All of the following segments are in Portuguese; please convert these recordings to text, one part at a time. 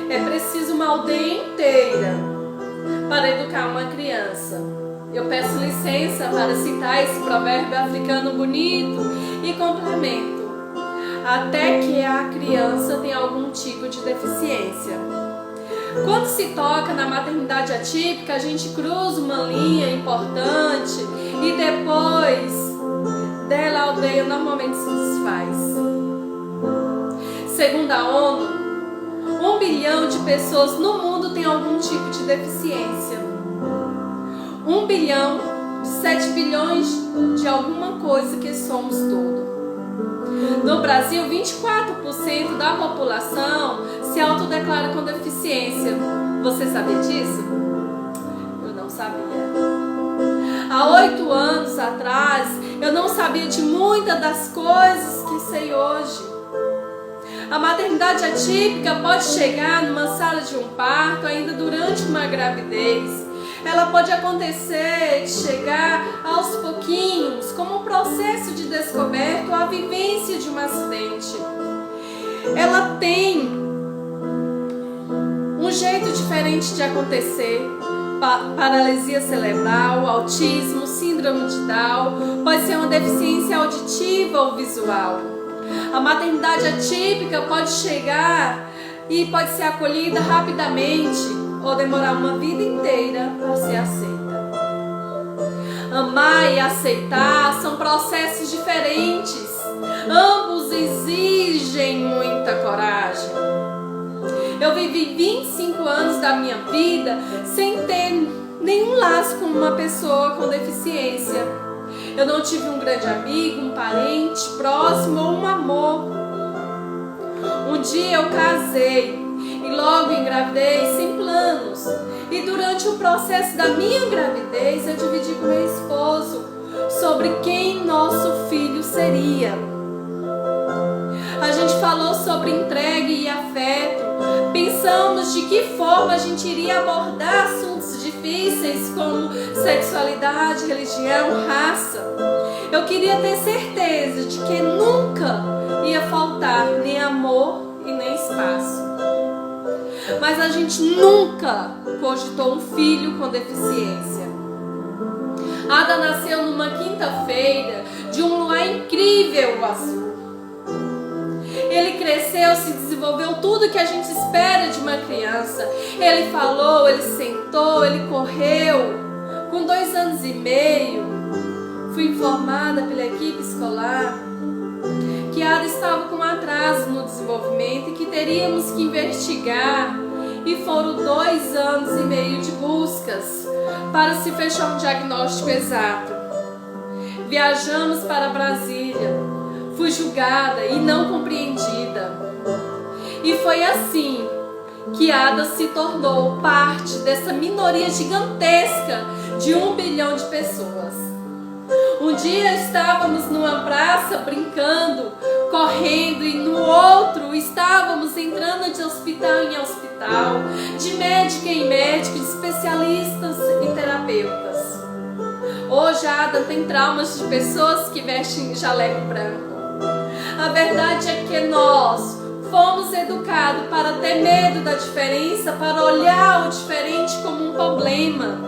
É preciso uma aldeia inteira para educar uma criança. Eu peço licença para citar esse provérbio africano bonito e complemento. Até que a criança tenha algum tipo de deficiência. Quando se toca na maternidade atípica, a gente cruza uma linha importante e depois dela a aldeia normalmente se desfaz. Segundo a ONU, 1 bilhão de pessoas no mundo tem algum tipo de deficiência. 1 bilhão de 7 bilhões de alguma coisa que somos todos. No Brasil, 24% da população se autodeclara com deficiência. Você sabia disso? Eu não sabia. Há 8 anos atrás, eu não sabia de muitas das coisas que sei hoje. A maternidade atípica pode chegar numa sala de um parto ainda durante uma gravidez. Ela pode acontecer de chegar aos pouquinhos, como um processo de descoberta ou a vivência de um acidente. Ela tem um jeito diferente de acontecer. Paralisia cerebral, autismo, síndrome de Down, pode ser uma deficiência auditiva ou visual. A maternidade atípica pode chegar e pode ser acolhida rapidamente ou demorar uma vida inteira para ser aceita. Amar e aceitar são processos diferentes. Ambos exigem muita coragem. Eu vivi 25 anos da minha vida sem ter nenhum laço com uma pessoa com deficiência. Eu não tive um grande amigo, um parente próximo ou um amor. Um dia eu casei e logo engravidei sem planos. E durante o processo da minha gravidez eu dividi com meu esposo sobre quem nosso filho seria. A gente falou sobre entrega e afeto. Pensamos de que forma a gente iria abordar assuntos difíceis como sexualidade, religião, raça. Eu queria ter certeza de que nunca ia faltar nem amor e nem espaço. Mas a gente nunca cogitou um filho com deficiência. Ada nasceu numa quinta-feira de um luar incrível azul. Ele cresceu, se desenvolveu tudo que a gente espera de uma criança. Ele falou, ele sentou, ele correu. Com 2 anos e meio, fui informada pela equipe escolar que Ada estava com atraso no desenvolvimento e que teríamos que investigar. E foram 2 anos e meio de buscas para se fechar um diagnóstico exato. Viajamos para Brasília. Fui julgada e não compreendida. E foi assim que Ada se tornou parte dessa minoria gigantesca de 1 bilhão de pessoas. Um dia estávamos numa praça brincando, correndo, e no outro estávamos entrando de hospital em hospital, de médica em médica, de especialistas e terapeutas. Hoje a Ada tem traumas de pessoas que vestem jaleco branco. A verdade é que nós fomos educados para ter medo da diferença, para olhar o diferente como um problema.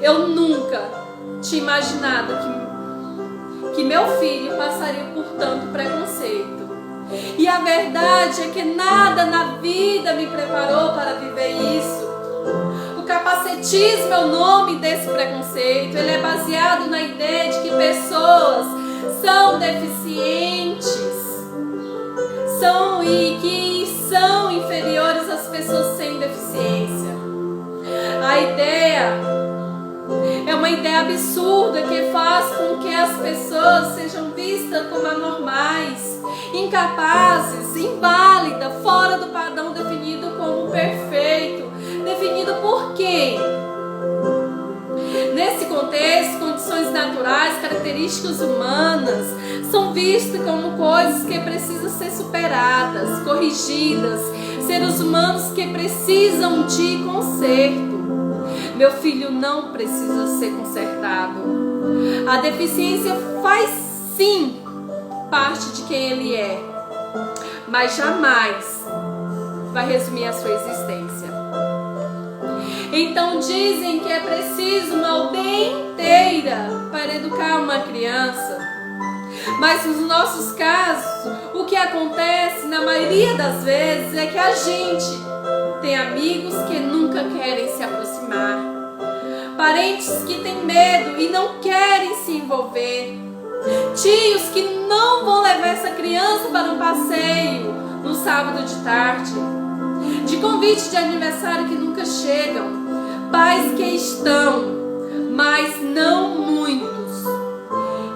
Eu nunca tinha imaginado que meu filho passaria por tanto preconceito. E a verdade é que nada na vida me preparou para viver isso. O capacetismo é o nome desse preconceito. Ele é baseado na ideia de que pessoas são deficientes e que são inferiores às pessoas sem deficiência. A ideia é uma ideia absurda que faz com que as pessoas sejam vistas como anormais, incapazes, inválidas, fora do padrão definido como perfeito. Definido por quem? Nesse contexto, condições naturais, características humanas são vistas como coisas que precisam ser superadas, corrigidas, seres humanos que precisam de conserto. Meu filho não precisa ser consertado. A deficiência faz sim parte de quem ele é. mas jamais vai resumir a sua existência. Então dizem que é preciso uma aldeia inteira para educar uma criança. Mas nos nossos casos, o que acontece na maioria das vezes é que a gente tem amigos que nunca querem se aproximar, parentes que têm medo e não querem se envolver, tios que não vão levar essa criança para um passeio no sábado de tarde, de convite de aniversário que nunca chegam, pais que estão, mas não muitos,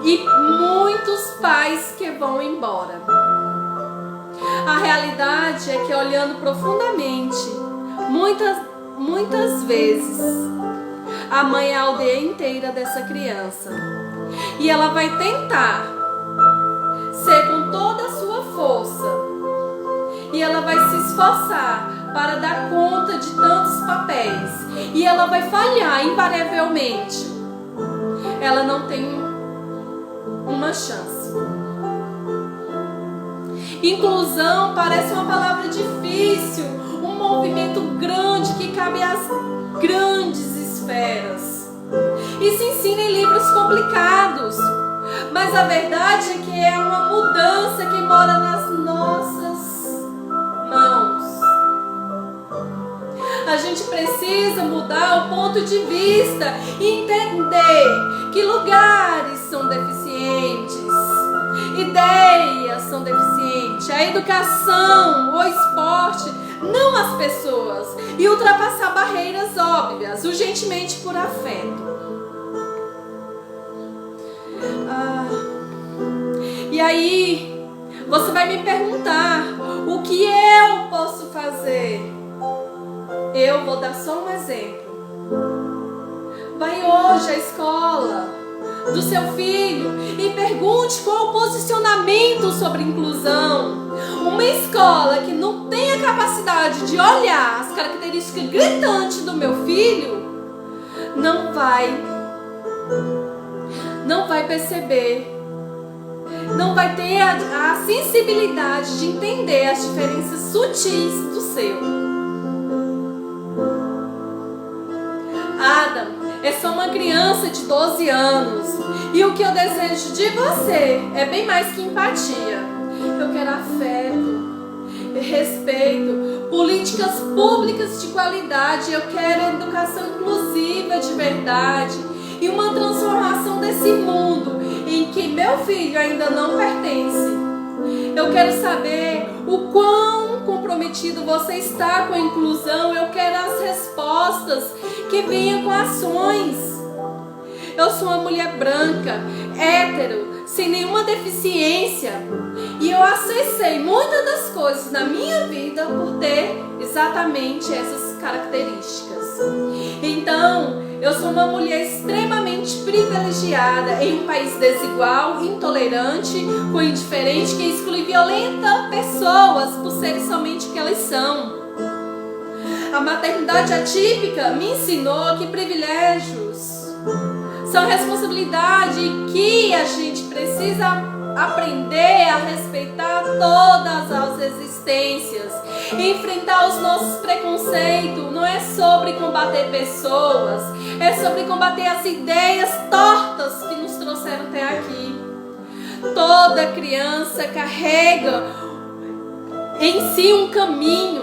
e muitos pais que vão embora. A realidade é que, olhando profundamente, muitas vezes a mãe é a aldeia inteira dessa criança, e ela vai tentar ser com toda a sua força, e ela vai se esforçar para dar conta de tantos papéis, e ela vai falhar invariavelmente. Ela não tem uma chance. Inclusão parece uma palavra difícil, um movimento grande que cabe às grandes esferas e se ensina em livros complicados, mas a verdade é que é uma mudança que mora nas nossas mãos. A gente precisa mudar o ponto de vista e entender que lugares são deficientes, ideias são deficientes, a educação, o esporte, não as pessoas, e ultrapassar barreiras óbvias, urgentemente por afeto. E aí, você vai me perguntar, o que eu posso fazer? Eu vou dar só um exemplo. Vai hoje à escola do seu filho e pergunte qual o posicionamento sobre inclusão. Uma escola que não tem a capacidade de olhar as características gritantes do meu filho não vai perceber, não vai ter a sensibilidade de entender as diferenças sutis do seu. Adam é só uma criança de 12 anos. E o que eu desejo de você é bem mais que empatia. Eu quero afeto, respeito, políticas públicas de qualidade. Eu quero educação inclusiva de verdade. E uma transformação desse mundo em que meu filho ainda não pertence. Eu quero saber o quão comprometido você está com a inclusão. Eu quero as respostas que venham com ações. Eu sou uma mulher branca, hétero, sem nenhuma deficiência, e eu acessei muitas das coisas na minha vida por ter exatamente essas características. Então, eu sou uma mulher extremamente privilegiada em um país desigual, intolerante, com indiferente, que exclui e violenta pessoas por serem somente o que elas são. A maternidade atípica me ensinou que privilégios são responsabilidade e que a gente precisa aprender a respeitar todas as existências, enfrentar os nossos preconceitos. Não é sobre combater pessoas, é sobre combater as ideias tortas que nos trouxeram até aqui. Toda criança carrega em si um caminho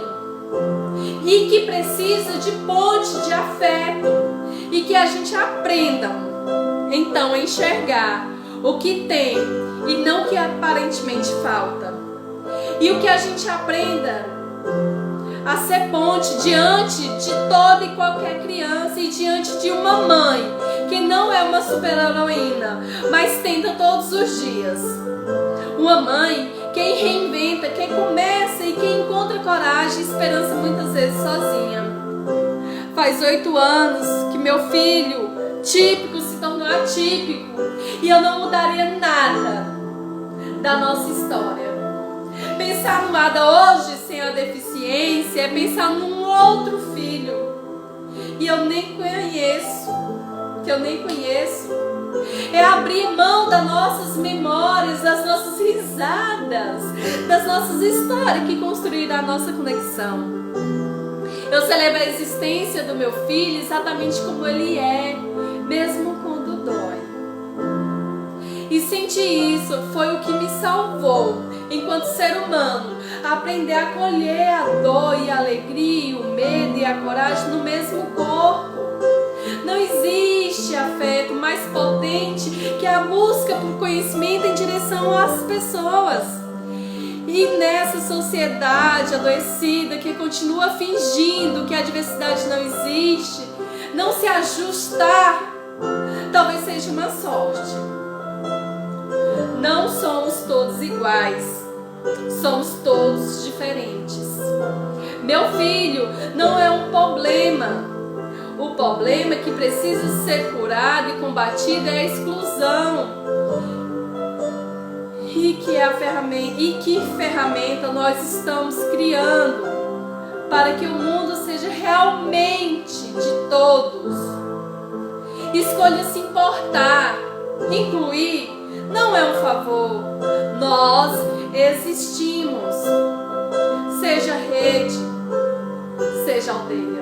e que precisa de ponte de afeto, e que a gente aprenda então a enxergar o que tem e não o que aparentemente falta, e o que a gente aprenda a ser ponte diante de toda e qualquer criança e diante de uma mãe que não é uma super-heroína, mas tenta todos os dias. Uma mãe que reinventa, que começa e que encontra coragem e esperança muitas vezes sozinha. Faz 8 anos que meu filho típico se tornou atípico, e eu não mudaria nada da nossa história. Pensar no Ada hoje sem a deficiência é pensar num outro filho, e eu nem conheço, É abrir mão das nossas memórias, das nossas risadas, das nossas histórias que construíram a nossa conexão. Eu celebro a existência do meu filho exatamente como ele é, mesmo quando dói. E sentir isso foi o que me salvou, enquanto ser humano, aprender a acolher a dor e a alegria, o medo e a coragem no mesmo corpo. Não existe afeto mais potente que a busca por conhecimento em direção às pessoas. E nessa sociedade adoecida que continua fingindo que a diversidade não existe, não se ajustar, talvez seja uma sorte. Não somos todos iguais, somos todos diferentes. Meu filho não é um problema. O problema que precisa ser curado e combatido é a exclusão. E que ferramenta nós estamos criando para que o mundo seja realmente de todos. Escolha se importar, incluir, não é um favor. Nós existimos. Seja rede, seja aldeia.